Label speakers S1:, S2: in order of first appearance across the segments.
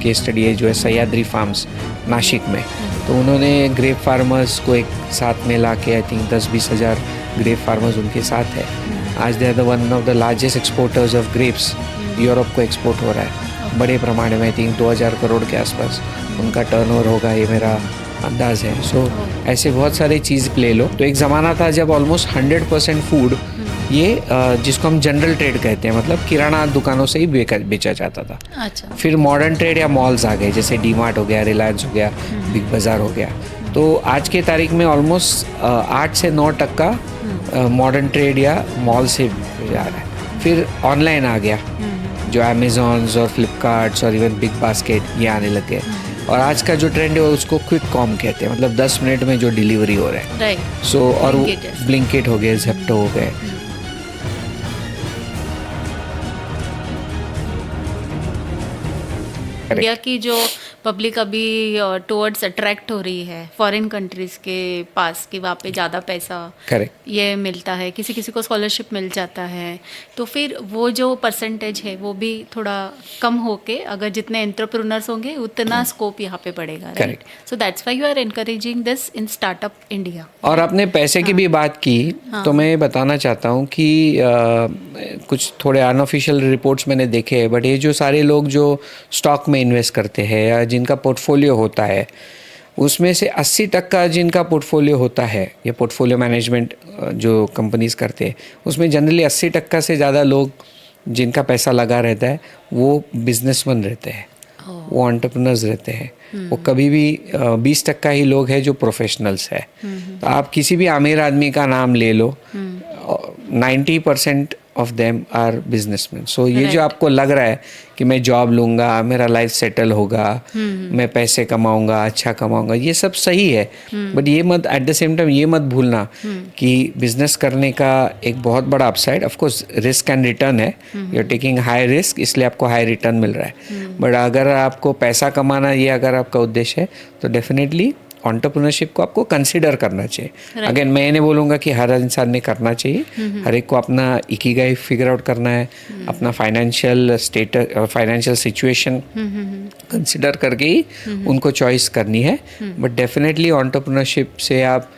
S1: Case study है जो है सह्याद्री फार्म्स नासिक में। तो उन्होंने ग्रेप फार्मर्स को एक साथ में ला के आई थिंक 10-20 हज़ार ग्रेप फार्मर्स उनके साथ है। आज they are the one of the largest exporters of grapes. Europe को एक्सपोर्ट हो रहा है बड़े प्रमाण में, आई थिंक 2000 करोड़ के आसपास उनका टर्नओवर होगा, ये मेरा अंदाज है। सो ऐसे बहुत सारे चीज़ ले लो। तो एक ज़माना था जब ऑलमोस्ट 100% फूड ये जिसको हम जनरल ट्रेड कहते हैं, मतलब किराना दुकानों से ही बेचा जाता था।
S2: अच्छा।
S1: फिर मॉडर्न ट्रेड या मॉल्स आ गए, जैसे डी-मार्ट हो गया, रिलायंस हो गया, बिग बाज़ार हो गया। तो आज के तारीख में ऑलमोस्ट 8 से 9% मॉडर्न ट्रेड या मॉल से जा रहा है। फिर ऑनलाइन आ गया जो अमेज़ॉन्स और फ्लिपकार्ट्स और इवन बिग बास्केट ये आने लग गए। और आज का जो ट्रेंड है उसको क्विक कॉम कहते हैं, मतलब 10 मिनट में जो डिलीवरी हो रहा है।
S2: राइट।
S1: सो और ब्लिंकिट हो गए, ज़ेप्टो हो गए।
S2: इंडिया की जो पब्लिक अभी टुवर्ड्स अट्रैक्ट हो रही है फॉरेन कंट्रीज़ के पास कि वहाँ पे ज़्यादा पैसा
S1: करेक्ट
S2: ये मिलता है, किसी किसी को स्कॉलरशिप मिल जाता है, तो फिर वो जो परसेंटेज है वो भी थोड़ा कम होके अगर जितने एंटरप्रेन्योर्स होंगे उतना स्कोप यहाँ पे बढ़ेगा। Right. So that's why you are encouraging this in startup India.
S1: और आपने पैसे की भी बात की, तो मैं बताना चाहता हूँ कि कुछ थोड़े अनऑफिशियल रिपोर्ट्स मैंने देखे हैं, बट ये जो सारे लोग जो स्टॉक में इन्वेस्ट करते हैं या जिनका पोर्टफोलियो होता है, उसमें से 80% जिनका पोर्टफोलियो होता है, ये पोर्टफोलियो मैनेजमेंट जो कंपनीज करते हैं, उसमें जनरली 80% से ज़्यादा लोग जिनका पैसा लगा रहता है वो बिजनेसमैन रहते हैं, वो एंटरप्रेन्योर्स रहते हैं। वो कभी भी 20% ही लोग हैं जो प्रोफेशनल्स है। तो आप किसी भी अमीर आदमी का नाम ले लो, 90% ऑफ देम आर बिजनेसमैन। सो ये जो आपको लग रहा है कि मैं जॉब लूँगा, मेरा लाइफ सेटल होगा, मैं पैसे कमाऊँगा, अच्छा कमाऊँगा, ये सब सही है, बट ये मत एट द सेम टाइम ये मत भूलना कि बिजनेस करने का एक बहुत बड़ा upside, of course risk and return है। You are taking high risk, इसलिए आपको हाई रिटर्न मिल रहा है। बट अगर आपको पैसा कमाना ये अगर आपका उद्देश्य है तो डेफिनेटली एंटरप्रेन्योरशिप को आपको कंसीडर करना चाहिए। अगेन मैं नहीं बोलूँगा कि हर इंसान ने करना चाहिए, हर एक को अपना इकिगाई फिगर आउट करना है, अपना फाइनेंशियल स्टेटस और फाइनेंशियल सिचुएशन कंसीडर करके ही उनको चॉइस करनी है। बट डेफिनेटली एंटरप्रेन्योरशिप से आप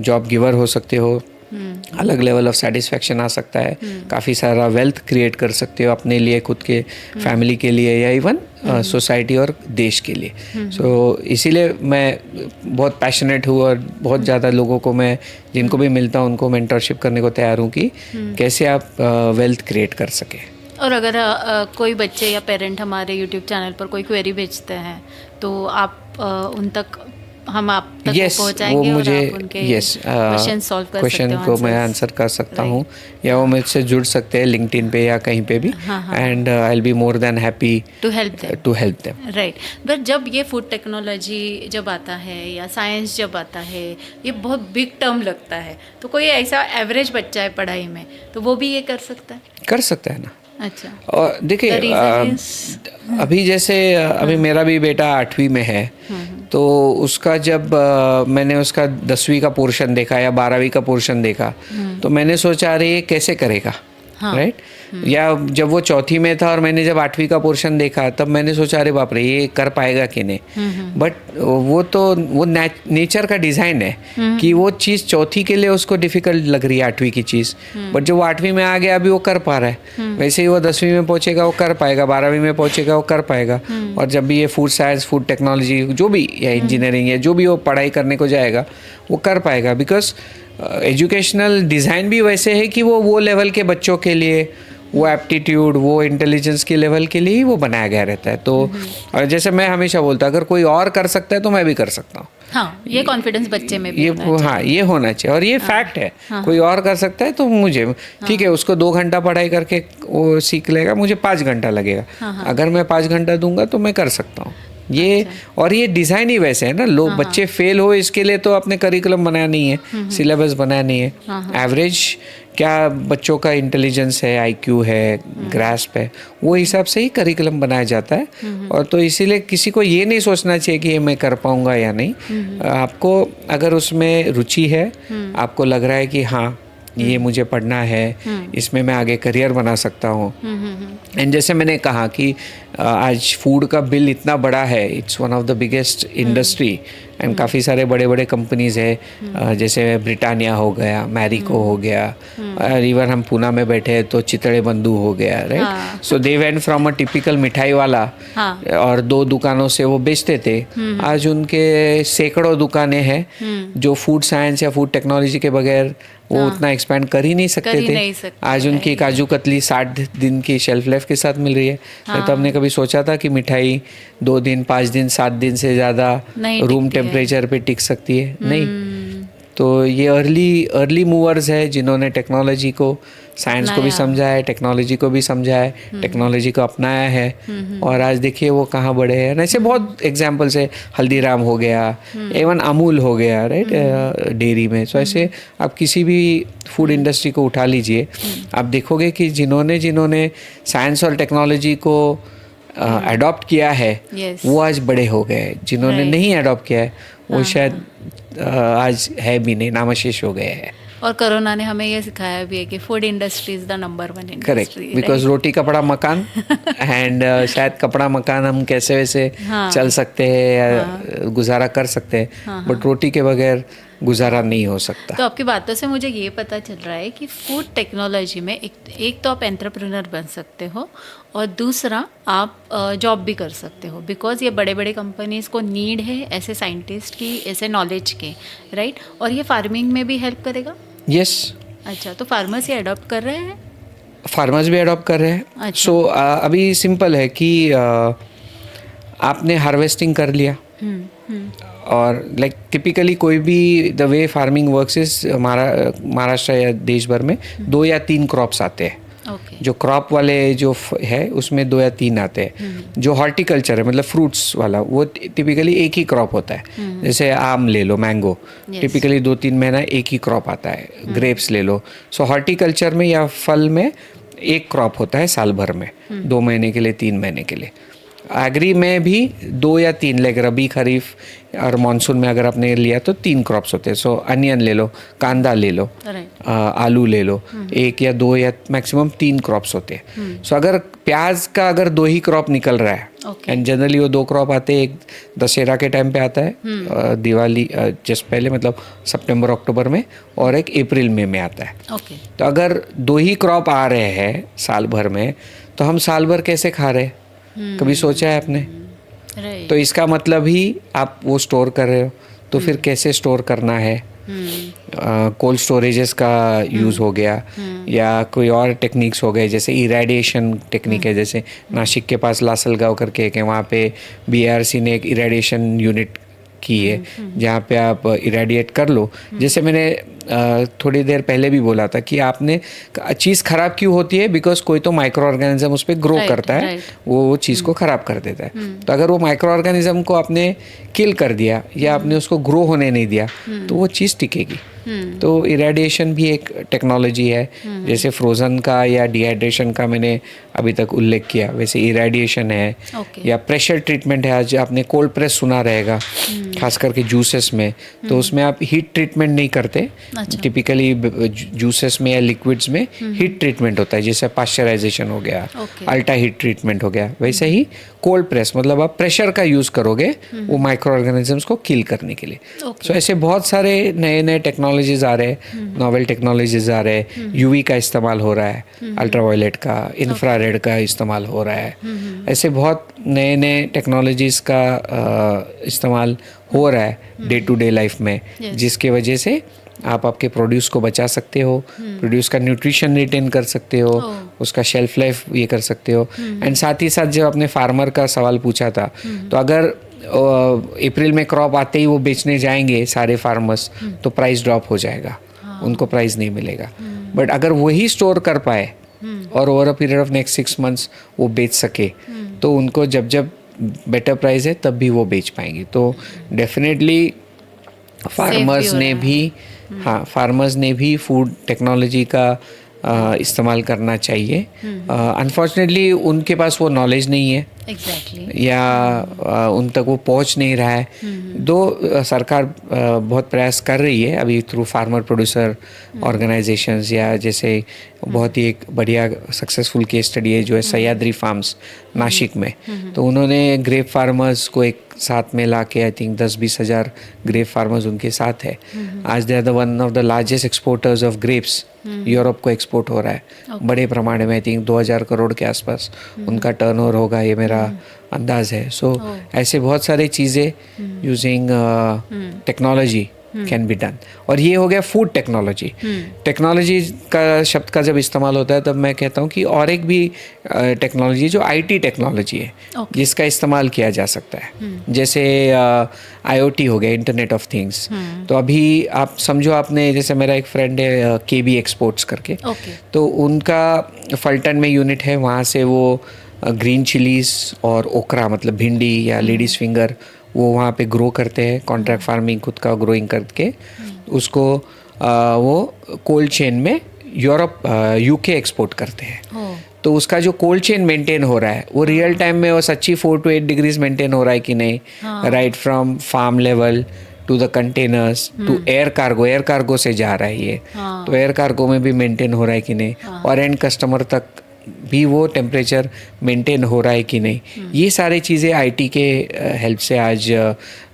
S1: जॉब गिवर हो सकते हो, अलग लेवल ऑफ सेटिस्फैक्शन आ सकता है, काफ़ी सारा वेल्थ क्रिएट कर सकते हो अपने लिए, खुद के फैमिली के लिए या इवन सोसाइटी और देश के लिए। सो इसीलिए मैं बहुत पैशनेट हूँ और बहुत ज़्यादा लोगों को मैं जिनको भी मिलता हूँ उनको मेंटरशिप करने को तैयार हूँ कि कैसे आप वेल्थ क्रिएट कर सकें।
S2: और अगर कोई बच्चे या पेरेंट हमारे यूट्यूब चैनल पर कोई क्वेरी भेजते हैं तो आप उन तक हम आप तक पहुंचाएंगे,
S1: वो मुझे
S2: और आप उनके क्वेश्चन सॉल्व कर सकते
S1: क्वेश्चन को मैं आंसर कर सकता हूँ, या वो मुझसे जुड़ सकते हैं लिंक्डइन पे या कहीं पे भी, and I will be more than happy to help them.
S2: Right. But जब ये फूड टेक्नोलॉजी जब आता है या साइंस जब आता है, ये बहुत बिग टर्म लगता है, तो कोई ऐसा एवरेज बच्चा है पढ़ाई में तो वो भी ये कर सकता है ना।
S1: अच्छा। और देखिए अभी जैसे अभी मेरा भी बेटा 8वीं में है, तो उसका जब मैंने उसका 10वीं का पोर्शन देखा या 12वीं का पोर्शन देखा, तो मैंने सोचा अरे ये कैसे करेगा, राइट। या जब वो 4थी में था और मैंने जब 8वीं का पोर्शन देखा तब मैंने सोचा अरे बाप रे ये कर पाएगा कि नहीं। बट वो नेचर का डिज़ाइन है कि वो चीज़ 4थी के लिए उसको डिफ़िकल्ट लग रही है 8वीं की चीज़, बट जब वो 8वीं में आ गया अभी वो कर पा रहा है, वैसे ही वो 10वीं में पहुँचेगा वो कर पाएगा, 12वीं में पहुँचेगा वो कर पाएगा। और जब भी ये फूड साइंस, फूड टेक्नोलॉजी जो भी या इंजीनियरिंग या जो भी वो पढ़ाई करने को जाएगा वो कर पाएगा, बिकॉज एजुकेशनल डिज़ाइन भी वैसे है कि वो लेवल के बच्चों के लिए, वो एप्टीट्यूड, वो इंटेलिजेंस के लेवल के लिए ही वो बनाया गया रहता है। तो और जैसे मैं हमेशा बोलता अगर कोई और कर सकता है तो मैं भी कर सकता हूँ।
S2: हाँ, ये कॉन्फिडेंस बच्चे में भी
S1: ये ये होना चाहिए और ये फैक्ट है। कोई और कर सकता है तो मुझे ठीक है, उसको 2 घंटा पढ़ाई करके वो सीख लेगा, मुझे 5 घंटा लगेगा। अगर मैं 5 घंटा दूंगा तो मैं कर सकता हूँ ये। और ये डिज़ाइन ही वैसे है ना, लोग बच्चे फेल हो इसके लिए तो अपने करिकुलम बनाया नहीं है, सिलेबस बनाया नहीं है। एवरेज क्या बच्चों का इंटेलिजेंस है, आईक्यू है, ग्रास्प है, वो हिसाब से ही करिकुलम बनाया जाता है। और तो इसीलिए किसी को ये नहीं सोचना चाहिए कि ये मैं कर पाऊँगा या नहीं। आपको अगर उसमें रुचि है, आपको लग रहा है कि हाँ ये मुझे पढ़ना है, इसमें मैं आगे करियर बना सकता हूँ। एंड जैसे मैंने कहा कि आज फूड का बिल इतना बड़ा है, it's one of the biggest industry and काफ़ी सारे बड़े बड़े कंपनीज है, जैसे ब्रिटानिया हो गया, मैरिको हो गया, और इवन हम पूना में बैठे हैं तो चितड़े बंधु हो गया, right. So they went from a typical मिठाई वाला और 2 दुकानों से वो बेचते थे, आज उनके सैकड़ों दुकानें हैं जो फूड साइंस या फूड टेक्नोलॉजी के बगैर वो उतना एक्सपैंड कर ही नहीं सकते थे। आज उनकी काजू कतली 60 दिन की शेल्फ लाइफ के साथ मिल रही है। तो हमने कभी सोचा था कि मिठाई 2 दिन, 5 दिन, 7 दिन से ज़्यादा रूम टेम्परेचर पे टिक सकती है? नहीं। तो ये अर्ली मूवर्स है जिन्होंने टेक्नोलॉजी को, साइंस को भी समझा है, टेक्नोलॉजी को भी समझा है, टेक्नोलॉजी को अपनाया है, और आज देखिए वो कहाँ बढ़े हैं। ऐसे बहुत एग्जांपल्स है, हल्दीराम हो गया, इवन अमूल हो गया, राइट, डेयरी में। सो ऐसे आप किसी भी फूड इंडस्ट्री को उठा लीजिए, आप देखोगे कि जिन्होंने साइंस और टेक्नोलॉजी को अडॉप्ट किया है वो आज बड़े हो गए, जिन्होंने नहीं अडॉप्ट किया है वो शायद आज है भी नहीं, नामशेष हो गए हैं।
S2: और कोरोना ने हमें ये सिखाया भी है कि food industry is the number 1 industry.
S1: Correct, because रोटी कपड़ा मकान एंड शायद कपड़ा मकान हम कैसे वैसे चल सकते हैं या गुजारा कर सकते हैं, बट रोटी के बगैर गुजारा नहीं हो सकता।
S2: तो आपकी बातों से मुझे ये पता चल रहा है कि फूड टेक्नोलॉजी में एक तो आप एंटरप्रेन्योर बन सकते हो और दूसरा आप जॉब भी कर सकते हो, बिकॉज ये बड़े बड़े कंपनीज को नीड है ऐसे साइंटिस्ट की, ऐसे नॉलेज के, राइट। और ये फार्मिंग में भी हेल्प करेगा।
S1: यस।
S2: अच्छा, तो फार्मर्स ये अडॉप्ट कर रहे हैं?
S1: फार्मर्स भी अडॉप्ट कर रहे हैं।
S2: अच्छा।
S1: सो अभी सिंपल है कि आपने हार्वेस्टिंग कर लिया, और लाइक टिपिकली कोई भी the way farming works is Maharashtra या देश भर में 2 या 3 क्रॉप्स आते हैं।
S2: Okay.
S1: जो क्रॉप वाले जो है उसमें 2 या 3 आते हैं। जो हॉर्टिकल्चर है मतलब फ्रूट्स वाला, वो टिपिकली एक ही क्रॉप होता है। जैसे आम ले लो, मैंगो, टिपिकली 2-3 महीना एक ही क्रॉप आता है। ग्रेप्स ले लो। सो हॉर्टिकल्चर में या फल में एक क्रॉप होता है साल भर में, 2 महीने के लिए, 3 महीने के लिए। एग्री में भी 2 या 3, लाइक रबी, खरीफ और मानसून में अगर आपने लिया तो 3 क्रॉप्स होते हैं। सो अनियन ले लो, कांदा ले लो, आलू ले लो, 1 या 2 या मैक्सिमम 3 क्रॉप्स होते हैं। सो अगर प्याज का अगर 2 ही क्रॉप निकल रहा है, एंड जनरली वो 2 क्रॉप आते हैं, एक दशहरा के टाइम पे आता है, दिवाली जस्ट पहले, मतलब सितंबर अक्टूबर में, और एक अप्रैल में आता है। तो अगर 2 ही क्रॉप आ रहे हैं साल भर में, तो हम साल भर कैसे खा रहे हैं? कभी सोचा है आपने? तो इसका मतलब ही आप वो स्टोर कर रहे हो, तो फिर कैसे स्टोर करना है? कोल्ड स्टोरेजेस का यूज़ हो गया, या कोई और टेक्निक्स हो गए, जैसे इरेडिएशन टेक्निक है, जैसे नासिक के पास लासलगांव करके एक है, वहाँ पे BRC ने एक इरेडिएशन यूनिट की है, जहाँ पे आप इरेडिएट कर लो। जैसे मैंने थोड़ी देर पहले भी बोला था कि आपने चीज़ ख़राब क्यों होती है, बिकॉज कोई तो माइक्रो ऑर्गेनिज्म उस पर ग्रो करता है, वो चीज़ को ख़राब कर देता है। तो अगर वो माइक्रो ऑर्गेनिज्म को आपने किल कर दिया या आपने उसको ग्रो होने नहीं दिया, तो वो चीज़ टिकेगी। तो इरेडिएशन भी एक टेक्नोलॉजी है, जैसे फ्रोज़न का या डिहाइड्रेशन का मैंने अभी तक उल्लेख किया, वैसे इरेडिएशन है। या प्रेशर ट्रीटमेंट है, आज आपने कोल्ड प्रेस सुना रहेगा, खास करके जूसेस में, तो उसमें आप हीट ट्रीटमेंट नहीं करते। टिपिकली जूसेस में या लिक्विड्स में हीट ट्रीटमेंट होता है, जैसे पाश्चराइजेशन हो गया, अल्ट्रा हीट ट्रीटमेंट हो गया। वैसे ही कोल्ड प्रेस, मतलब आप प्रेशर का यूज़ करोगे वो माइक्रो ऑर्गेनिजम्स को किल करने के लिए। सो ऐसे बहुत सारे नए नए टेक्नोलॉजीज आ रहे हैं, नोवेल टेक्नोलॉजीज आ रहे हैं। यूवी का इस्तेमाल हो रहा है, अल्ट्रावायलेट का, इंफ्रारेड का इस्तेमाल हो रहा है। ऐसे बहुत नए नए टेक्नोलॉजीज़ का इस्तेमाल हो रहा है डे टू डे लाइफ में, जिसके वजह से आप आपके प्रोड्यूस को बचा सकते हो, प्रोड्यूस का न्यूट्रिशन रिटेन कर सकते हो, उसका शेल्फ लाइफ ये कर सकते हो। एंड साथ ही साथ जब आपने फार्मर का सवाल पूछा था, तो अगर अप्रैल में क्रॉप आते ही वो बेचने जाएंगे सारे फार्मर्स, तो प्राइस ड्रॉप हो जाएगा, उनको प्राइस नहीं मिलेगा। बट अगर वही स्टोर कर पाए और over a period of next 6 months वो बेच सके, तो उनको जब जब बेटर प्राइस है तब भी वो बेच पाएंगे। तो डेफिनेटली फार्मर्स ने भी फूड टेक्नोलॉजी का इस्तेमाल करना चाहिए। अनफॉर्चुनेटली उनके पास वो नॉलेज नहीं है या उन तक वो पहुंच नहीं रहा है। दो सरकार बहुत प्रयास कर रही है अभी थ्रू फार्मर प्रोड्यूसर ऑर्गेनाइजेशंस, या जैसे बहुत ही एक बढ़िया सक्सेसफुल केस स्टडी है जो है सह्याद्री फार्म्स नासिक में। तो उन्होंने ग्रेप फार्मर्स को एक साथ में ला के आई थिंक 10-20 हज़ार ग्रेप फार्मर्स उनके साथ है। आज they are the one of the largest exporters of grapes. Europe को एक्सपोर्ट हो रहा है बड़े प्रमाण में। आई थिंक 2000 करोड़ के आसपास उनका टर्नओवर होगा, ये मेरा अंदाज है। सो ऐसे बहुत सारी चीज़ें using technology can be done. और ये हो गया फूड टेक्नोलॉजी। टेक्नोलॉजी का शब्द का जब इस्तेमाल होता है तब मैं कहता हूँ कि और एक भी टेक्नोलॉजी जो आईटी टेक्नोलॉजी है जिसका इस्तेमाल किया जा सकता है। जैसे आईओटी हो गया, इंटरनेट ऑफ थिंग्स। तो अभी आप समझो, आपने जैसे मेरा एक फ्रेंड है केबी एक्सपोर्ट्स करके, तो उनका फल्टन में यूनिट है, वहाँ से वो ग्रीन चिलीज और ओकरा मतलब भिंडी या लेडीज फिंगर वो वहाँ पे ग्रो करते हैं। कॉन्ट्रैक्ट फार्मिंग खुद का ग्रोइंग करके उसको वो कोल्ड चेन में यूरोप यूके एक्सपोर्ट करते हैं। तो उसका जो कोल्ड चेन मेंटेन हो रहा है वो रियल टाइम में वो सच्ची 4 to 8 डिग्रीज मेंटेन हो रहा है कि नहीं, right from farm level to the containers to air cargo. Air cargo से जा रहा है ये, तो एयर कार्गो में भी मेंटेन हो रहा है कि नहीं, और एंड कस्टमर तक भी वो टेम्परेचर मेंटेन हो रहा है कि नहीं। ये सारी चीज़ें आईटी के हेल्प से आज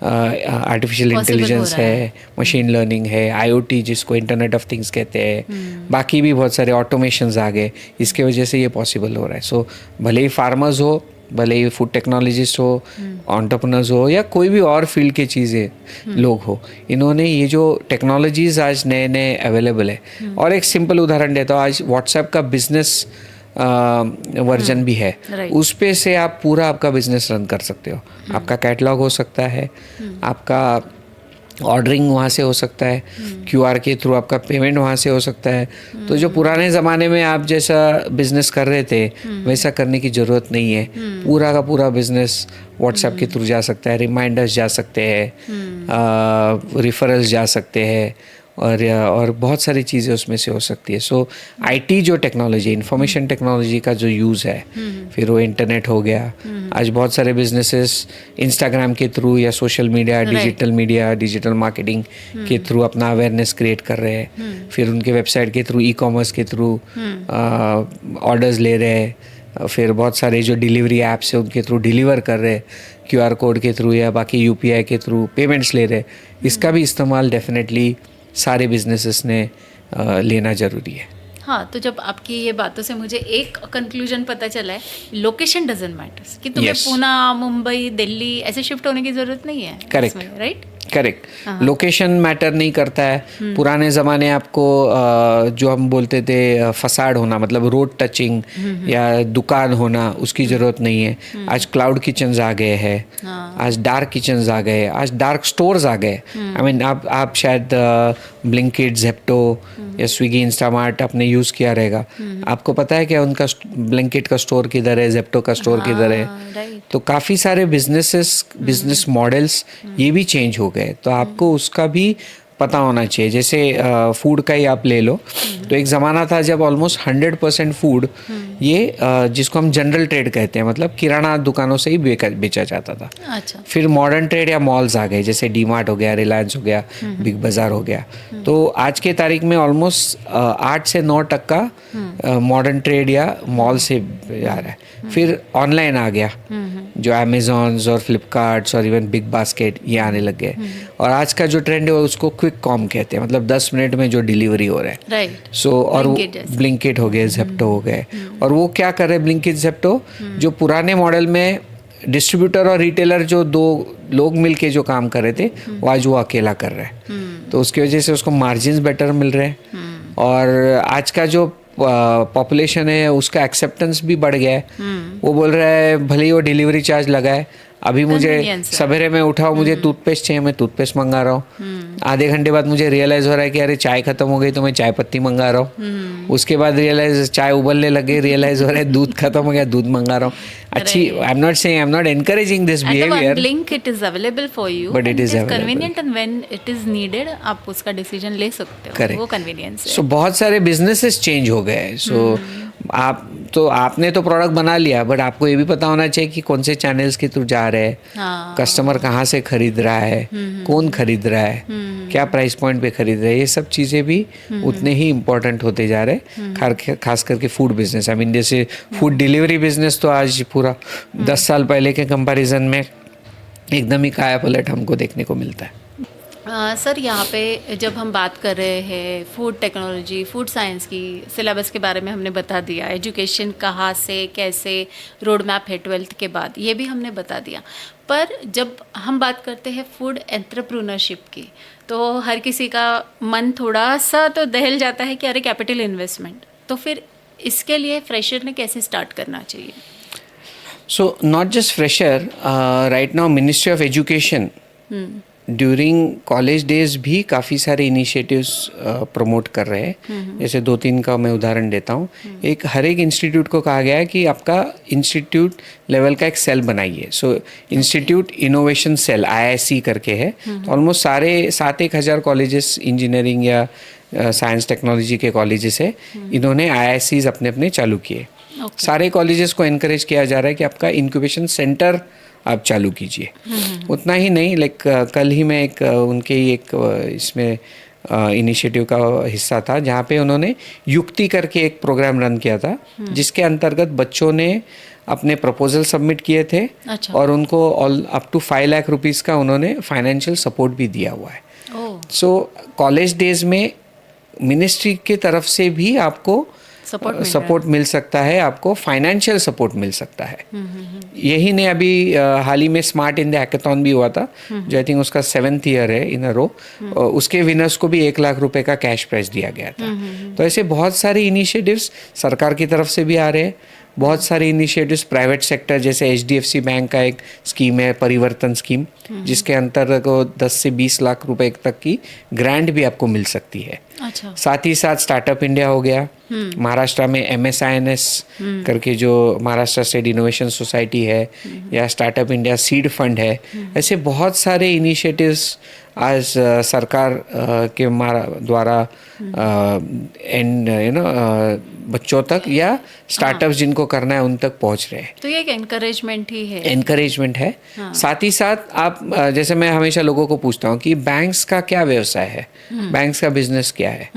S1: आर्टिफिशियल इंटेलिजेंस है, मशीन लर्निंग है, आईओटी जिसको इंटरनेट ऑफ थिंग्स कहते हैं, बाकी भी बहुत सारे ऑटोमेशंस आ गए, इसके वजह से ये पॉसिबल हो रहा है। सो भले ही फार्मर्स हो, भले ही फूड टेक्नोलॉजिस्ट हो, एंटरप्रेन्योर्स हो, या कोई भी और फील्ड के चीज़ें लोग हो, इन्होंने ये जो टेक्नोलॉजीज आज नए नए अवेलेबल है। और एक सिंपल उदाहरण देता हूँ, आज व्हाट्सएप का बिजनेस वर्जन भी है, उस पे से आप पूरा आपका बिजनेस रन कर सकते हो। आपका कैटलॉग हो सकता है, आपका ऑर्डरिंग वहाँ से हो सकता है, क्यूआर के थ्रू आपका पेमेंट वहाँ से हो सकता है। तो जो पुराने ज़माने में आप जैसा बिजनेस कर रहे थे वैसा करने की ज़रूरत नहीं है। पूरा का पूरा बिजनेस व्हाट्सएप के थ्रू जा सकता है, रिमाइंडर्स जा सकते हैं, रिफरल्स जा सकते हैं, और बहुत सारी चीज़ें उसमें से हो सकती है। सो आईटी जो टेक्नोलॉजी, इंफॉर्मेशन टेक्नोलॉजी का जो यूज़ है, फिर वो इंटरनेट हो गया। आज बहुत सारे बिजनेसेस इंस्टाग्राम के थ्रू या social media, digital media, digital marketing के थ्रू अपना अवेयरनेस क्रिएट कर रहे हैं। फिर उनके वेबसाइट के थ्रू, ई कॉमर्स के थ्रू ऑर्डर्स ले रहे हैं। फिर बहुत सारे जो डिलीवरी ऐप्स है उनके थ्रू डिलीवर कर रहे हैं, क्यूआर कोड के थ्रू या बाकी यूपीआई के थ्रू पेमेंट्स ले रहे हैं। इसका भी इस्तेमाल डेफिनेटली सारे बिजनेसेस ने लेना ज़रूरी है।
S2: हाँ, तो जब आपकी ये बातों से मुझे एक कंक्लूजन पता चला है, लोकेशन डजंट मैटर्स, कि तुम्हें पुणे, मुंबई, दिल्ली ऐसे शिफ्ट होने की ज़रूरत नहीं है।
S1: Correct,
S2: right,
S1: correct. Location matter नहीं करता है। पुराने ज़माने आपको जो हम बोलते थे फसाड होना, मतलब रोड टचिंग या दुकान होना, उसकी ज़रूरत नहीं है। आज क्लाउड किचन्स आ गए हैं, आज डार्क किचन्स आ गए, आज डार्क स्टोर्स आ गए। आई मीन आप शायद ब्लिंकिट, ज़ेप्टो या स्विगी, इंस्टामार्ट आपने यूज़ किया रहेगा। आपको पता है क्या उनका ब्लिंकिट का स्टोर किधर है, ज़ेप्टो का स्टोर किधर है? तो काफ़ी सारे बिजनेस मॉडल्स ये भी चेंज हो गए, तो आपको उसका भी पता होना चाहिए। जैसे फूड का ही आप ले लो, तो एक ज़माना था जब ऑलमोस्ट 100% फूड ये जिसको हम जनरल ट्रेड कहते हैं, मतलब किराना दुकानों से ही बेचा जाता था।
S2: अच्छा।
S1: फिर मॉडर्न ट्रेड या मॉल्स आ गए, जैसे डी मार्ट हो गया, रिलायंस हो गया, बिग बाज़ार हो गया। तो आज के तारीख में ऑलमोस्ट 8 से 9% का मॉडर्न ट्रेड या मॉल से आ रहा है। फिर ऑनलाइन आ गया, जो अमेजॉन्स और फ्लिपकार्ट्स और इवन बिग बास्केट ये आने लग गए। और आज का जो ट्रेंड है उसको क्विक कॉम कहते हैं, मतलब 10 मिनट में जो डिलीवरी हो रहा है।
S2: राइट।
S1: सो और ब्लिंकिट हो गए, ज़ेप्टो हो गए। और वो क्या कर रहे हैं ब्लिंकिट, ज़ेप्टो, जो पुराने मॉडल में डिस्ट्रीब्यूटर और रिटेलर जो 2 लोग मिलके जो काम कर रहे थे, वो आज वो अकेला कर रहे हैं। तो उसकी वजह से उसको मार्जिन्स बेटर मिल रहे हैं। और आज का जो पॉपुलेशन है उसका एक्सेप्टेंस भी बढ़ गया है। वो बोल रहा है भले ही वो डिलीवरी चार्ज लगाए, अभी मुझे
S2: Convenience है।
S1: सवेरे में उठाओ, मुझे टूथपेस्ट चाहिए, मैं टूथपेस्ट मंगा रहा हूँ। आधे घंटे बाद मुझे रियलाइज़ हो रहा है कि अरे चाय खत्म हो गई, तो मैं चाय पत्ती मंगा रहा हूँ। उसके बाद रियलाइज चाय उबलने लगे, रियलाइज़ हो रहा है दूध खत्म हो गया, दूध मंगा रहा हूँ। अच्छी, I am not saying, I am not encouraging this
S2: At the one
S1: behaviour,
S2: blink it is available for you
S1: But it
S2: and
S1: is
S2: it is
S1: available.
S2: convenient and when it is needed आप उसका decision ले सकते हो।
S1: Correct.
S2: वो convenience है।
S1: सो बहुत सारे businesses change हो गए। सो आपने तो प्रोडक्ट बना लिया, बट आपको ये भी पता होना चाहिए कि कौन से चैनल्स के थ्रू जा रहे हैं,
S2: हाँ।
S1: कस्टमर कहाँ से खरीद रहा है, कौन खरीद रहा है, क्या प्राइस पॉइंट पे खरीद रहा है, ये सब चीज़ें भी उतने ही इम्पोर्टेंट होते जा रहे हैं, खास करके फूड बिजनेस। आई मीन जैसे फूड डिलीवरी बिजनेस तो आज पूरा 10 साल पहले के कंपैरिजन में एकदम ही काया पलट हमको देखने को मिलता है।
S2: सर यहाँ पे जब हम बात कर रहे हैं फूड टेक्नोलॉजी, फूड साइंस की सिलेबस के बारे में हमने बता दिया, एजुकेशन कहाँ से कैसे रोड मैप है 12th के बाद, ये भी हमने बता दिया। पर जब हम बात करते हैं फूड एंटरप्रेन्योरशिप की, तो हर किसी का मन थोड़ा सा तो दहल जाता है कि अरे कैपिटल इन्वेस्टमेंट, तो फिर इसके लिए फ्रेशर ने कैसे स्टार्ट करना चाहिए?
S1: So not just fresher, right now ministry of education during college days भी काफ़ी सारे इनिशिएटिव्स प्रमोट कर रहे हैं। जैसे 2-3 का मैं उदाहरण देता हूँ। हर एक इंस्टीट्यूट को कहा गया है कि आपका इंस्टीट्यूट लेवल का एक सेल बनाइए। सो इंस्टीट्यूट इनोवेशन सेल IIC करके है। ऑलमोस्ट सारे 7-1 हज़ार कॉलेजेस इंजीनियरिंग या साइंस टेक्नोलॉजी के कॉलेजेस है, इन्होंने IICs अपने अपने चालू किए। सारे कॉलेजेस को इनकरेज किया जा रहा है कि आपका इंक्यूबेशन सेंटर आप चालू कीजिए। उतना ही नहीं, लाइक कल ही मैं उनके ही इसमें इनिशिएटिव का हिस्सा था, जहाँ पे उन्होंने युक्ति करके एक प्रोग्राम रन किया था, जिसके अंतर्गत बच्चों ने अपने प्रपोजल सबमिट किए थे।
S2: अच्छा।
S1: और उनको अप टू 5 लाख रुपीज़ का उन्होंने फाइनेंशियल सपोर्ट भी दिया हुआ है। सो कॉलेज डेज में मिनिस्ट्री की तरफ से भी आपको सपोर्ट मिल सकता है, आपको फाइनेंशियल सपोर्ट मिल सकता है। यही नहीं, अभी हाल ही में स्मार्ट इंडिया हैकाथॉन भी हुआ था, जो आई थिंक उसका 7th ईयर है इन अ रो। उसके विनर्स को भी 1 लाख रुपए का कैश प्राइज दिया गया था। तो ऐसे बहुत सारे इनिशिएटिव्स सरकार की तरफ से भी आ रहे हैं। बहुत सारे इनिशिएटिव्स प्राइवेट सेक्टर, जैसे HDFC बैंक का एक स्कीम है, परिवर्तन स्कीम, जिसके अंतर्गत 10 से 20 लाख रुपए तक की ग्रांट भी आपको मिल सकती है।
S2: अच्छा।
S1: साथ ही साथ स्टार्टअप इंडिया हो गया, महाराष्ट्र में MSINS करके जो महाराष्ट्र स्टेट इनोवेशन सोसाइटी है, या स्टार्टअप इंडिया सीड फंड है। ऐसे बहुत सारे इनिशिएटिव्स आज सरकार के द्वारा एंड बच्चों तक या स्टार्टअप्स जिनको करना है उन तक पहुंच रहे हैं।
S2: तो ये एक एनकरेजमेंट ही है।
S1: एनकरेजमेंट है। साथ ही साथ आप जैसे मैं हमेशा लोगों को पूछता हूँ कि बैंक्स का क्या व्यवसाय है, बैंक्स का बिजनेस क्या है।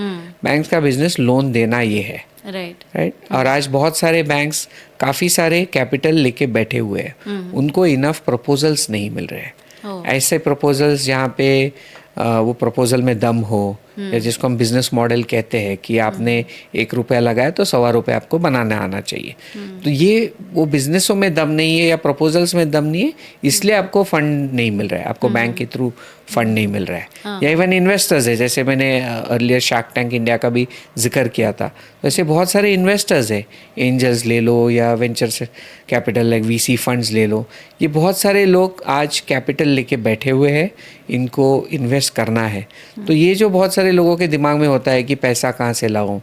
S1: बैंक्स का बिजनेस लोन देना ये है। राइट। और आज बहुत सारे बैंक्स काफ़ी सारे कैपिटल लेके बैठे हुए हैं, उनको इनफ प्रपोजल्स नहीं मिल रहे हैं। ऐसे प्रपोजल्स जहाँ पे वो प्रपोजल में दम हो, या जिसको हम बिजनेस मॉडल कहते हैं कि आपने 1 रुपया लगाया तो 1.25 रुपये आपको बनाना आना चाहिए। तो ये वो बिजनेसों में दम नहीं है या प्रपोजल्स में दम नहीं है, इसलिए आपको फंड नहीं मिल रहा है, आपको बैंक के थ्रू फंड नहीं मिल रहा है। या इवन इन्वेस्टर्स है, जैसे मैंने अर्लियर शार्क टैंक इंडिया का भी जिक्र किया था। वैसे बहुत सारे इन्वेस्टर्स है, एंजल्स ले लो या venture capital like VC funds ले लो। ये बहुत सारे लोग आज कैपिटल लेके बैठे हुए हैं, इनको इन्वेस्ट करना है। तो ये जो बहुत सारे लोगों के दिमाग में होता है कि पैसा कहाँ से लाऊं,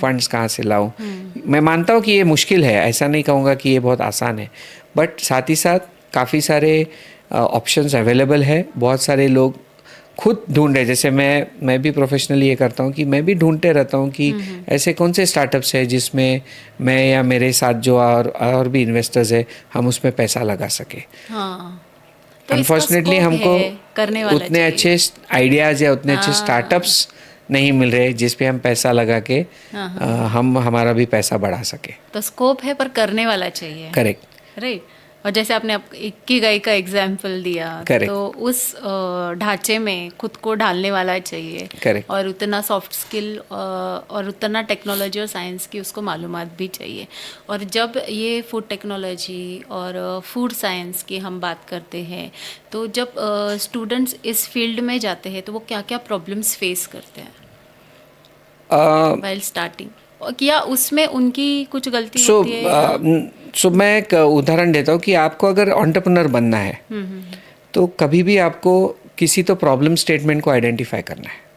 S1: फंड्स कहाँ से लाऊं, मैं मानता हूँ कि ये मुश्किल है, ऐसा नहीं कहूँगा कि ये बहुत आसान है, बट साथ ही साथ काफ़ी सारे ऑप्शंस अवेलेबल है। बहुत सारे लोग खुद ढूंढ रहे, जैसे मैं भी प्रोफेशनली ये करता हूँ कि मैं भी ढूंढते रहता हूँ कि ऐसे कौन से स्टार्टअप्स है जिसमें मैं या मेरे साथ जो और भी इन्वेस्टर्स है, हम उसमें पैसा लगा सके।
S2: तो
S1: अनफॉर्चुनेटली हमको उतने अच्छे आइडियाज़ या उतने अच्छे स्टार्टअप्स नहीं मिल रहे जिस पे हम पैसा लगा के हम हमारा भी पैसा बढ़ा सके।
S2: तो स्कोप है पर करने वाला चाहिए।
S1: करेक्ट।
S2: राइट। और जैसे आपने इकिगाई का एग्जाम्पल दिया, तो उस ढांचे में खुद को ढालने वाला चाहिए।
S1: Correct.
S2: और उतना सॉफ्ट स्किल और उतना टेक्नोलॉजी और साइंस की उसको मालूमात भी चाहिए। और जब ये फूड टेक्नोलॉजी और फूड साइंस की हम बात करते हैं, तो जब स्टूडेंट्स इस फील्ड में जाते हैं तो वो क्या क्या प्रॉब्लम्स फेस करते हैं वाइल स्टार्टिंग? क्या उसमें उनकी कुछ गलती होती है?
S1: सो मैं एक उदाहरण देता हूँ कि आपको अगर एंटरप्रेन्योर बनना है तो कभी भी आपको किसी तो प्रॉब्लम स्टेटमेंट को आइडेंटिफाई करना है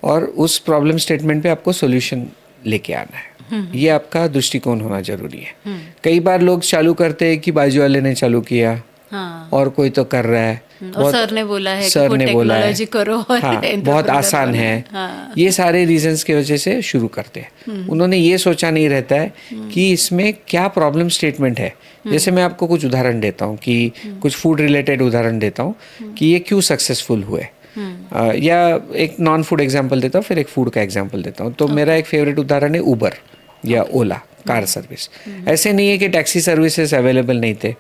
S1: और उस प्रॉब्लम स्टेटमेंट पे आपको सॉल्यूशन लेके आना है। ये आपका दृष्टिकोण होना जरूरी है। कई बार लोग चालू करते हैं कि बाजू वाले ने चालू किया,
S2: हाँ।
S1: और कोई तो कर रहा है,
S2: और सर ने बोला है
S1: सर
S2: कि
S1: ने बोला है,
S2: टेक्नोलॉजी करो और
S1: हाँ,
S2: entrepreneur
S1: बहुत आसान
S2: बनो।
S1: है।
S2: हाँ।
S1: ये सारे रीजंस की वजह से शुरू करते हैं। उन्होंने ये सोचा नहीं रहता है कि इसमें क्या प्रॉब्लम स्टेटमेंट है। जैसे मैं आपको कुछ उदाहरण देता हूँ कि कुछ फूड रिलेटेड उदाहरण देता हूँ कि ये क्यों सक्सेसफुल हुए। या एक नॉन फूड एग्जाम्पल देता हूँ, फिर एक फूड का एग्जाम्पल देता हूँ। तो मेरा एक फेवरेट उदाहरण है उबर या ओला कार सर्विस। ऐसे नहीं है कि टैक्सी सर्विसेज अवेलेबल नहीं थे,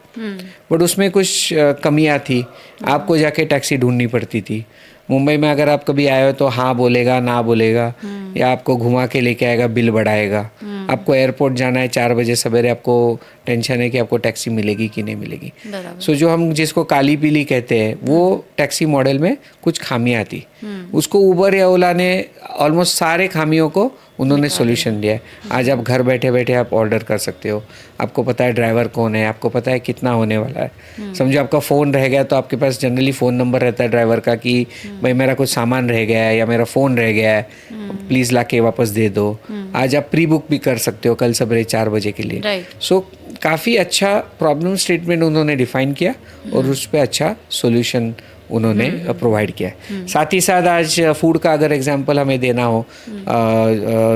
S1: बट उसमें कुछ कमियां थी। आपको जाके टैक्सी ढूंढनी पड़ती थी। मुंबई में अगर आप कभी आए हो तो हाँ बोलेगा, ना बोलेगा, या आपको घुमा के लेके आएगा, बिल बढ़ाएगा। आपको एयरपोर्ट जाना है 4 बजे सवेरे, आपको टेंशन है कि आपको टैक्सी मिलेगी कि नहीं मिलेगी। सो जो हम जिसको काली पीली कहते हैं वो टैक्सी मॉडल में कुछ खामियां थी। उसको उबर या ओला ने ऑलमोस्ट सारे खामियों को उन्होंने सॉल्यूशन दिया है। आज आप घर बैठे बैठे आप ऑर्डर कर सकते हो। आपको पता है ड्राइवर कौन है, आपको पता है कितना होने वाला है। समझो आपका फ़ोन रह गया तो आपके पास जनरली फ़ोन नंबर रहता है ड्राइवर का कि भाई मेरा कुछ सामान रह गया है या मेरा फ़ोन रह गया है, प्लीज़ ला के वापस दे दो। आज आप प्री बुक भी कर सकते हो कल सवेरे 4 बजे के लिए। सो काफ़ी अच्छा प्रॉब्लम स्टेटमेंट उन्होंने डिफाइन किया और उस पर अच्छा सोल्यूशन उन्होंने प्रोवाइड किया। साथ ही साथ आज फूड का अगर एग्जांपल हमें देना हो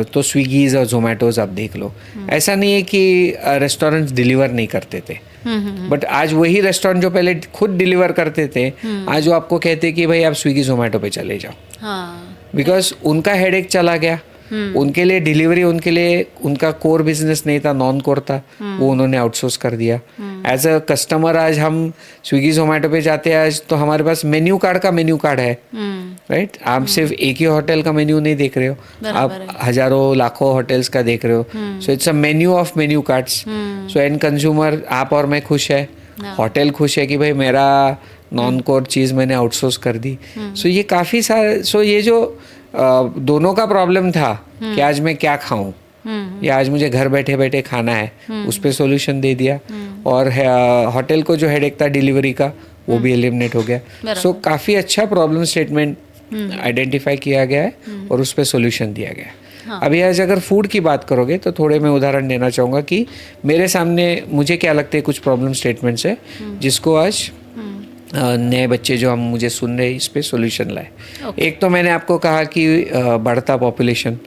S1: तो स्विगीज और जोमेटोज आप देख लो। ऐसा नहीं है कि रेस्टोरेंट्स डिलीवर नहीं करते थे, बट आज वही रेस्टोरेंट जो पहले खुद डिलीवर करते थे, आज वो आपको कहते हैं कि भाई आप स्विगी जोमेटो पे चले जाओ। बिकॉज उनका हेडेक चला गया। उनके लिए डिलीवरी, उनके लिए उनका कोर बिजनेस नहीं था, नॉन कोर था, वो उन्होंने आउटसोर्स कर दिया। एज अ कस्टमर आज हम स्विगी जोमेटो पे जाते हैं आज तो हमारे पास मेन्यू कार्ड का मेन्यू कार्ड है, राइट। आप सिर्फ एक ही होटल का मेन्यू नहीं देख रहे हो, आप हजारों लाखों होटल्स का देख रहे हो। So it's a menu of menu cards. So and consumer, आप और मैं खुश है, होटल खुश है कि भाई मेरा नॉन कोर चीज़ मैंने आउटसोर्स कर दी। सो ये काफ़ी सारे, सो ये जो दोनों का प्रॉब्लम था कि आज मैं क्या खाऊं या आज मुझे घर बैठे बैठे खाना है, उस पर सोल्यूशन दे दिया। और होटल को जो हेडेक था डिलीवरी का वो भी एलिमिनेट हो गया। सो काफ़ी अच्छा प्रॉब्लम स्टेटमेंट आइडेंटिफाई किया गया है और उस पर सोल्यूशन दिया गया है। अभी आज अगर फूड की बात करोगे तो थोड़े मैं उदाहरण देना चाहूँगा कि मेरे सामने मुझे क्या लगते हैं कुछ प्रॉब्लम स्टेटमेंट्स है जिसको आज नए बच्चे जो हम मुझे सुन रहे हैं इस पे सॉल्यूशन लाए। एक तो मैंने आपको कहा कि बढ़ता पॉपुलेशन,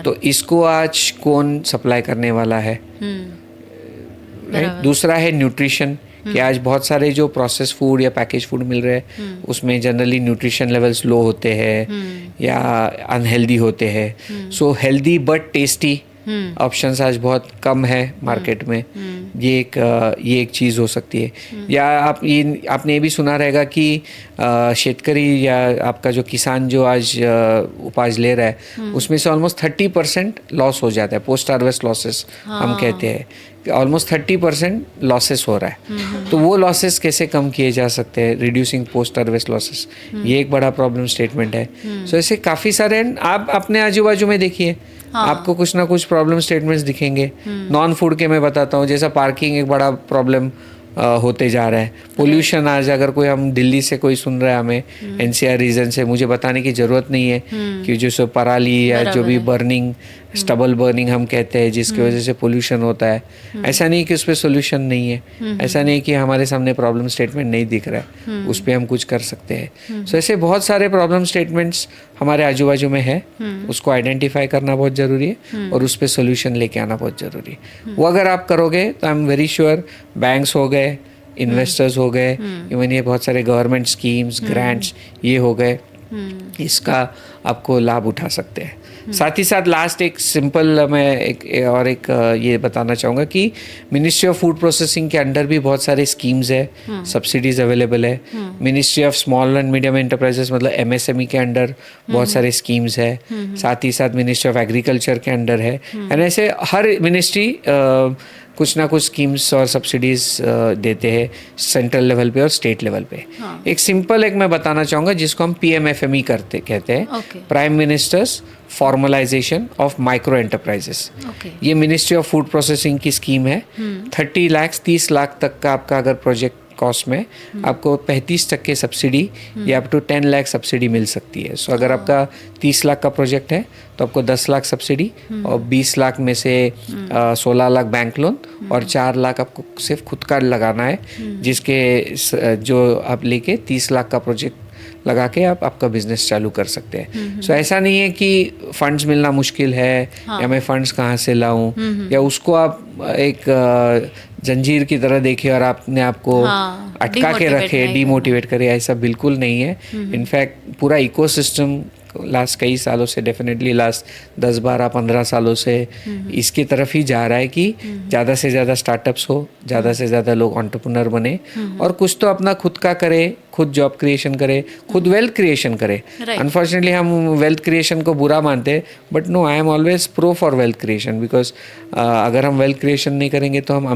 S1: तो इसको आज कौन सप्लाई करने वाला है, राइट। दूसरा है न्यूट्रिशन, कि आज बहुत सारे जो प्रोसेस फूड या पैकेज फूड मिल रहे हैं उसमें जनरली न्यूट्रिशन लेवल्स लो होते हैं या अनहेल्दी होते हैं। So healthy but tasty options आज बहुत कम है मार्केट में। ये एक चीज़ हो सकती है। या आपने ये भी सुना रहेगा कि शेतकरी या आपका जो किसान जो आज उपज ले रहा है उसमें से ऑलमोस्ट 30% लॉस हो जाता है। पोस्ट हार्वेस्ट लॉसेस हम कहते हैं, ऑलमोस्ट 30% लॉसेस हो रहा है। तो वो लॉसेस कैसे कम किए जा सकते हैं, रिड्यूसिंग पोस्ट हार्वेस्ट लॉसेस, ये एक बड़ा प्रॉब्लम स्टेटमेंट है। सो ऐसे काफ़ी सारे आप अपने आजू बाजू में देखिए, आपको कुछ ना कुछ प्रॉब्लम स्टेटमेंट्स दिखेंगे। नॉन फूड के मैं बताता हूँ, जैसा पार्किंग एक बड़ा प्रॉब्लम होते जा रहा है। पोल्यूशन, आज अगर कोई हम दिल्ली से कोई सुन रहा है हमें एनसीआर रीजन से, मुझे बताने की ज़रूरत नहीं है कि जो सो पराली या जो भी बर्निंग, स्टबल बर्निंग हम कहते हैं जिसकी वजह से पोल्यूशन होता है, ऐसा नहीं कि उस पर सोल्यूशन नहीं है, ऐसा नहीं कि हमारे सामने प्रॉब्लम स्टेटमेंट नहीं दिख रहा है, उस पर हम कुछ कर सकते हैं। सो ऐसे बहुत सारे प्रॉब्लम स्टेटमेंट्स हमारे आजू बाजू में है, उसको आइडेंटिफाई करना बहुत ज़रूरी है और उस पर सोल्यूशन लेके आना बहुत ज़रूरी है। वो अगर आप करोगे तो I am very sure banks हो गए, इन्वेस्टर्स हो गए, इवन ये बहुत सारे गवर्नमेंट स्कीम्स, ग्रांट्स ये हो गए, इसका आपको लाभ उठा सकते हैं। साथ ही साथ लास्ट एक सिंपल मैं एक ये बताना चाहूँगा कि मिनिस्ट्री ऑफ फूड प्रोसेसिंग के अंडर भी बहुत सारे स्कीम्स है, सब्सिडीज अवेलेबल है। Ministry of small and medium enterprises मतलब MSME के अंडर बहुत सारे स्कीम्स है। साथ ही साथ मिनिस्ट्री ऑफ एग्रीकल्चर के अंडर है। एंड ऐसे हर मिनिस्ट्री कुछ ना कुछ स्कीम्स और सब्सिडीज़ देते हैं सेंट्रल लेवल पे और स्टेट लेवल पे। एक सिंपल मैं बताना चाहूँगा जिसको हम PMFME कहते हैं, prime ministers formalisation of micro enterprises. ये मिनिस्ट्री ऑफ फूड प्रोसेसिंग की स्कीम है। 30 लाख तक का आपका अगर प्रोजेक्ट कॉस्ट में आपको 35% सब्सिडी या अप टू 10 लाख सब्सिडी मिल सकती है। सो अगर आपका 30 लाख का प्रोजेक्ट है तो आपको 10 लाख सब्सिडी और 20 लाख में से 16 लाख बैंक लोन और 4 लाख आपको सिर्फ खुद का लगाना है, जिसके जो आप लेके 30 लाख का प्रोजेक्ट लगा के आप आपका बिजनेस चालू कर सकते हैं। सो ऐसा नहीं है कि फंड्स मिलना मुश्किल है या मैं फंड्स कहाँ से लाऊं, या उसको आप एक जंजीर की तरह देखिए और आपने आपको अटका के रखे, डीमोटिवेट करे, ऐसा बिल्कुल नहीं है। इनफैक्ट पूरा इकोसिस्टम लास्ट कई सालों से, डेफिनेटली लास्ट 10, 12, 15 सालों से इसकी तरफ ही जा रहा है कि ज़्यादा से ज़्यादा स्टार्टअप्स हो, ज़्यादा से ज़्यादा लोग एंटरप्रेन्योर बने और कुछ तो अपना खुद का करे, खुद जॉब क्रिएशन करे, खुद वेल्थ क्रिएशन करे। अनफॉर्चुनेटली हम वेल्थ क्रिएशन को बुरा मानते हैं, but no, I am always pro for wealth creation, because अगर हम वेल्थ क्रिएशन नहीं करेंगे तो हम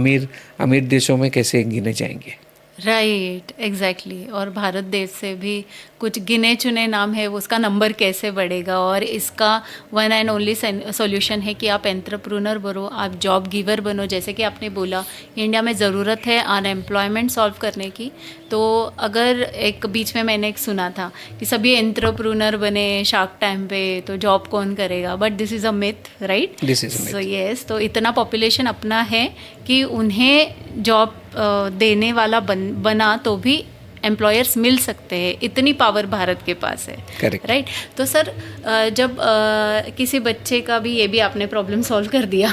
S1: अमीर देशों में कैसे गिने जाएंगे।
S2: Right, exactly. और भारत देश से भी कुछ गिने चुने नाम है, उसका नंबर कैसे बढ़ेगा। और इसका वन एंड ओनली सॉल्यूशन है कि आप एंटरप्रेन्योर बनो, आप जॉब गिवर बनो। जैसे कि आपने बोला, इंडिया में ज़रूरत है अनएम्प्लॉयमेंट सॉल्व करने की। तो अगर एक बीच में मैंने एक सुना था कि सभी एंटरप्रेन्योर बने शार्क टैंक पे तो जॉब कौन करेगा, but this is a myth, right? So yes, तो इतना पॉपुलेशन अपना है कि उन्हें जॉब देने वाला बना तो भी एम्प्लॉयर्स मिल सकते हैं, इतनी पावर भारत के पास है, राइट? तो सर, जब किसी बच्चे का भी, ये भी आपने प्रॉब्लम सॉल्व कर दिया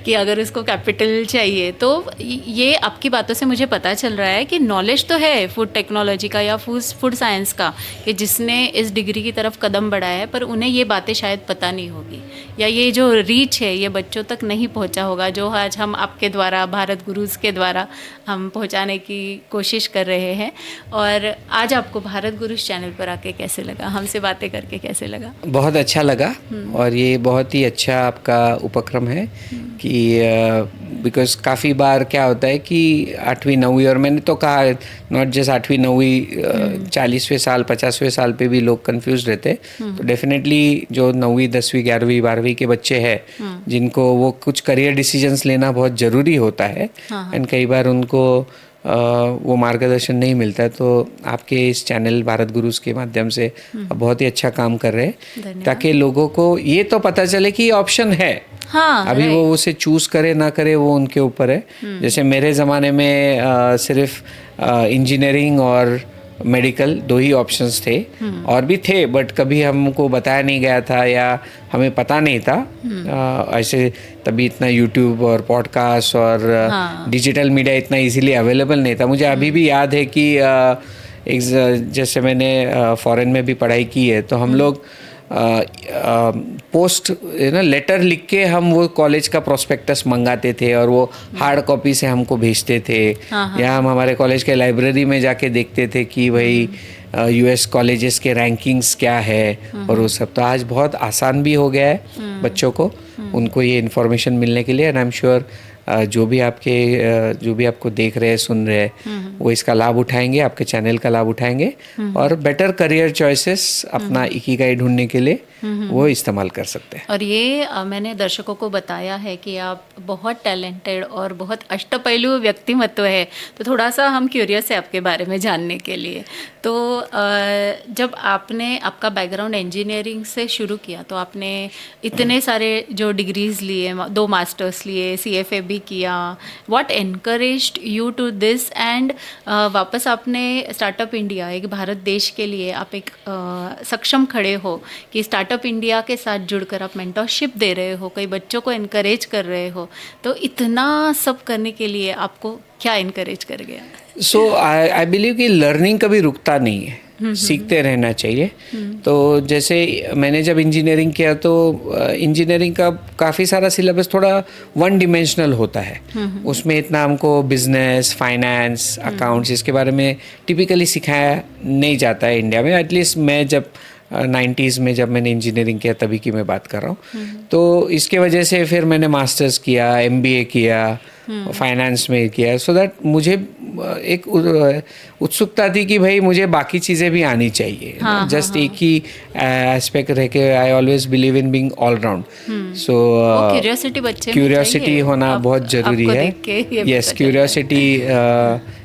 S2: कि अगर उसको कैपिटल चाहिए, तो ये आपकी बातों से मुझे पता चल रहा है कि नॉलेज तो है फूड टेक्नोलॉजी का या फूड साइंस का, कि जिसने इस डिग्री की तरफ कदम बढ़ाया है, पर उन्हें ये बातें शायद पता नहीं होगी, या ये जो रीच है ये बच्चों तक नहीं पहुंचा होगा, जो आज हम आपके द्वारा, भारत गुरुज के द्वारा हम पहुंचाने की कोशिश कर रहे हैं। और आज आपको भारत गुरुज चैनल पर आके कैसे लगा, हमसे बातें करके कैसे लगा?
S1: बहुत अच्छा लगा। और ये बहुत ही अच्छा आपका उपक्रम है कि बिकॉज काफ़ी बार क्या होता है कि 8वीं 9वीं, और मैंने तो कहा नॉट जस्ट 8वीं 9वीं, 40वें साल 50वें साल पे भी लोग कंफ्यूज रहते हैं। तो डेफिनेटली जो 9वीं 10वीं 11वीं 12वीं के बच्चे हैं जिनको वो कुछ करियर डिसीजंस लेना बहुत ज़रूरी होता है, एंड कई बार उनको वो मार्गदर्शन नहीं मिलता है, तो आपके इस चैनल भारत गुरुज के माध्यम से बहुत ही अच्छा काम कर रहे हैं, ताकि लोगों को ये तो पता चले कि ऑप्शन है। अभी वो उसे चूज करे ना करे वो उनके ऊपर है। जैसे मेरे ज़माने में सिर्फ इंजीनियरिंग और मेडिकल 2 ही ऑप्शंस थे, और भी थे बट कभी हमको बताया नहीं गया था या हमें पता नहीं था। ऐसे तभी इतना यूट्यूब और पॉडकास्ट और डिजिटल मीडिया इतना इजीली अवेलेबल नहीं था। मुझे अभी भी याद है कि जैसे मैंने फॉरेन में भी पढ़ाई की है, तो हम लोग पोस्ट लेटर लिख के हम वो कॉलेज का प्रोस्पेक्टस मंगाते थे और वो हार्ड कॉपी से हमको भेजते थे, या हम हमारे कॉलेज के लाइब्रेरी में जाके देखते थे कि भाई US कॉलेजेस के रैंकिंग्स क्या है और वो सब। तो आज बहुत आसान भी हो गया है बच्चों को, उनको ये इन्फॉर्मेशन मिलने के लिए। एंड आई एम श्योर जो भी आपको देख रहे हैं, सुन रहे हैं, वो इसका लाभ उठाएंगे, आपके चैनल का लाभ उठाएंगे और बेटर करियर चॉइसेस अपना इकिगाई ढूंढने के लिए वो इस्तेमाल कर सकते हैं।
S2: और ये मैंने दर्शकों को बताया है कि आप बहुत टैलेंटेड और बहुत अष्टपैलू व्यक्तिमत्व है, तो थोड़ा सा हम क्यूरियस है आपके बारे में जानने के लिए। तो जब आपने आपका बैकग्राउंड इंजीनियरिंग से शुरू किया, तो आपने इतने सारे जो डिग्रीज लिए, 2 मास्टर्स लिए, CFA भी किया, what encouraged you to this, and वापस आपने स्टार्टअप इंडिया, एक भारत देश के लिए आप एक सक्षम खड़े हो कि स्टार्टअप इंडिया के साथ जुड़कर आप मेंटरशिप दे रहे हो, कई बच्चों को इनकरेज कर रहे हो, तो इतना सब करने के लिए आपको क्या इनकरेज कर गया?
S1: सो आई बिलीव कि लर्निंग कभी रुकता नहीं है, सीखते रहना चाहिए। तो जैसे मैंने जब इंजीनियरिंग किया, तो इंजीनियरिंग का काफ़ी सारा सिलेबस थोड़ा 1 डिमेंशनल होता है। उसमें इतना हमको बिजनेस, फाइनेंस, अकाउंट्स इसके बारे में टिपिकली सिखाया नहीं जाता है इंडिया में। एटलीस्ट मैं जब 90s में जब मैंने इंजीनियरिंग किया तभी की मैं बात कर रहा हूँ। तो इसके वजह से फिर मैंने मास्टर्स किया, MBA किया, फाइनेंस में किया, सो दैट मुझे एक उत्सुकता थी कि भाई मुझे बाकी चीज़ें भी आनी चाहिए, जस्ट एक ही एस्पेक्ट रह के। I always believe in being all round, so curiosity होना बहुत ज़रूरी है। Yes, curiosity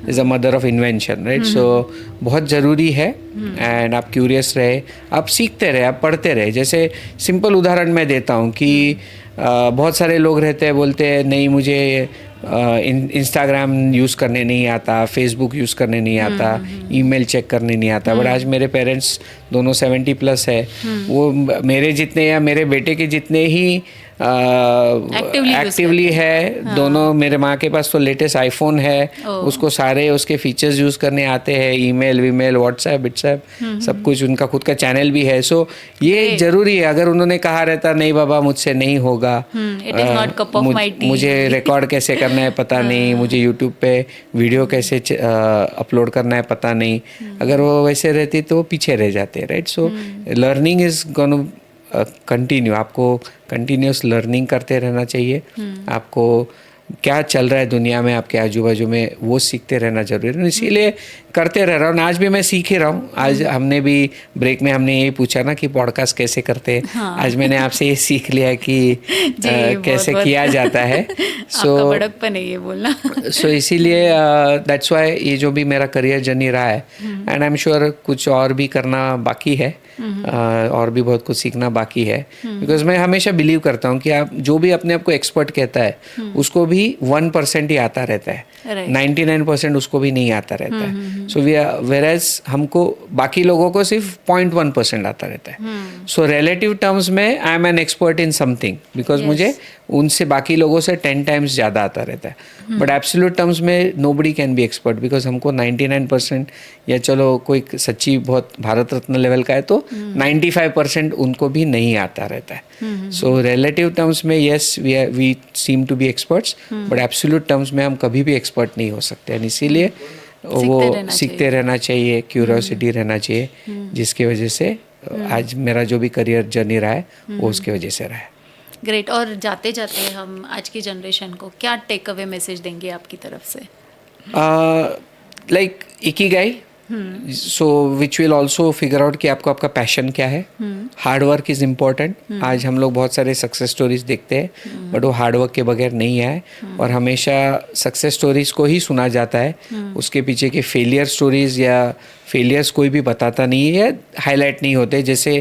S1: is a mother of invention, right? So बहुत ज़रूरी है, एंड आप क्यूरियस रहे, आप सीखते रहे, आप पढ़ते रहे। जैसे सिंपल उदाहरण मैं देता हूँ कि बहुत सारे लोग रहते हैं, बोलते हैं नहीं मुझे इंस्टाग्राम यूज़ करने नहीं आता, फेसबुक यूज़ करने नहीं आता, ईमेल चेक करने नहीं आता। बट आज मेरे पेरेंट्स दोनों 70+ है, वो मेरे जितने या मेरे बेटे के जितने ही एक्टिवली है। दोनों, मेरे माँ के पास तो लेटेस्ट आईफोन है, उसको सारे उसके फीचर्स यूज़ करने आते हैं, ईमेल वीमेल व्हाट्सएप सब कुछ, उनका खुद का चैनल भी है। सो ये ज़रूरी है। अगर उन्होंने कहा रहता नहीं बाबा मुझसे नहीं होगा, मुझे रिकॉर्ड कैसे करना है पता नहीं, मुझे यूट्यूब पे वीडियो कैसे अपलोड करना है पता नहीं, अगर वो वैसे रहती तो पीछे रह जाते, right? So learning is gonna continue, आपको कंटिन्यूस लर्निंग करते रहना चाहिए। आपको क्या चल रहा है दुनिया में, आपके आजू बाजू में, वो सीखते रहना जरूरी है। इसीलिए करते रह रहा हूँ। आज भी मैं सीख ही रहा हूँ। आज हमने भी ब्रेक में हमने ये पूछा ना कि पॉडकास्ट कैसे करते हैं। आज मैंने आपसे ये सीख लिया कि कैसे किया जाता है।
S2: आपका बड़कपन है ये बोलना।
S1: सो इसीलिए दैट्स वाई ये जो भी मेरा करियर जर्नी रहा है, एंड आई एम श्योर कुछ और भी करना बाकी है, और भी बहुत कुछ सीखना बाकी है। बिकॉज मैं हमेशा बिलीव करता हूँ कि आप जो भी अपने आप को एक्सपर्ट कहता है, उसको भी 1% ही आता रहता है, 99% उसको भी नहीं आता रहता है। सो वेयरएज हमको बाकी लोगों को सिर्फ 0.1% आता रहता है। सो रिलेटिव टर्म्स में I am an expert in something, because मुझे उनसे बाकी लोगों से 10 times ज़्यादा आता रहता है। बट एब्सोल्यूट टर्म्स में nobody can be expert, because हमको 99%, या चलो कोई सच्ची बहुत भारत रत्न लेवल का है तो 95% उनको भी नहीं आता रहता है। सो रिलेटिव टर्म्स में yes we seem to be experts, but absolute terms में हम कभी भी एक्सपर्ट नहीं हो सकते हैं। इसीलिए वो सीखते रहना चाहिए, क्यूरियोसिटी रहना चाहिए, जिसकी वजह से आज मेरा जो भी करियर जर्नी रहा है वो उसकी वजह से रहा है।
S2: ग्रेट। और जाते जाते हम आज की जनरेशन को क्या टेक अवे मैसेज देंगे आपकी तरफ से?
S1: Like Ikigai, so which will also figure out कि आपको आपका पैशन क्या है। Hard work is important. आज हम लोग बहुत सारे सक्सेस स्टोरीज देखते हैं, बट वो हार्ड वर्क के बगैर नहीं आए, और हमेशा सक्सेस स्टोरीज को ही सुना जाता है, उसके पीछे के फेलियर स्टोरीज या फेलियर्स कोई भी बताता नहीं है या हाईलाइट नहीं होते। जैसे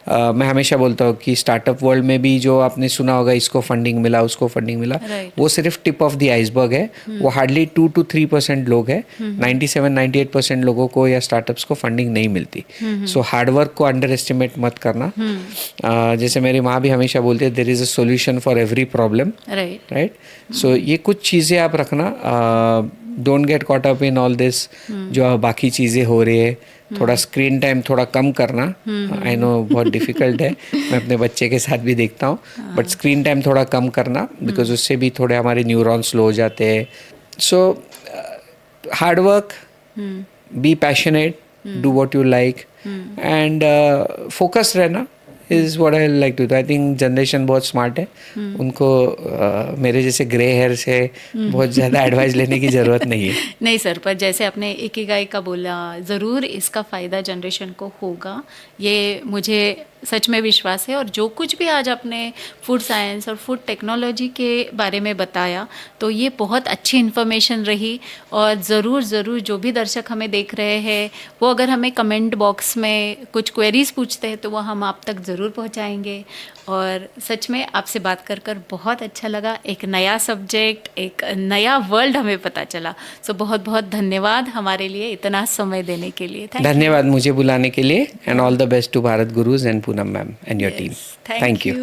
S1: मैं हमेशा बोलता हूँ कि स्टार्टअप वर्ल्ड में भी जो आपने सुना होगा, इसको फंडिंग मिला, उसको फंडिंग मिला, वो सिर्फ टिप ऑफ द आइसबर्ग है। वो हार्डली 2 to 3% लोग हैं। 97-98% लोगों को या स्टार्टअप्स को फंडिंग नहीं मिलती। सो हार्डवर्क को अंडर एस्टिमेट मत करना। जैसे मेरी माँ भी हमेशा बोलती है, there is a solution for every problem, right? So ये कुछ चीज़ें आप रखना। Don't get caught up in all this जो बाकी चीज़ें हो रही है। थोड़ा स्क्रीन टाइम थोड़ा कम करना। आई नो बहुत डिफ़िकल्ट है, मैं अपने बच्चे के साथ भी देखता हूँ, बट स्क्रीन टाइम थोड़ा कम करना, बिकॉज उससे भी थोड़े हमारे न्यूरॉन्स स्लो हो जाते हैं। So hard work, be passionate, do what you like, and focus रहना is what I like to do. I think generation बहुत स्मार्ट है, उनको मेरे जैसे ग्रे हेयर से बहुत ज़्यादा एडवाइस लेने की ज़रूरत नहीं है।
S2: नहीं सर, पर जैसे आपने इकिगाई का बोला, ज़रूर इसका फ़ायदा जनरेशन को होगा, ये मुझे सच में विश्वास है। और जो कुछ भी आज आपने फूड साइंस और फूड टेक्नोलॉजी के बारे में बताया, तो ये बहुत अच्छी इन्फॉर्मेशन रही। और ज़रूर जो भी दर्शक हमें देख रहे हैं, वो अगर हमें कमेंट बॉक्स में कुछ क्वेरीज पूछते हैं तो वो हम आप तक ज़रूर पहुंचाएंगे। और सच में आपसे बात कर बहुत अच्छा लगा। एक नया सब्जेक्ट, एक नया वर्ल्ड हमें पता चला। सो बहुत बहुत धन्यवाद हमारे लिए इतना समय देने के लिए।
S1: धन्यवाद मुझे बुलाने के लिए, and all the best to Bharat Gurus and Poonam ma'am and your team.
S2: Thank you.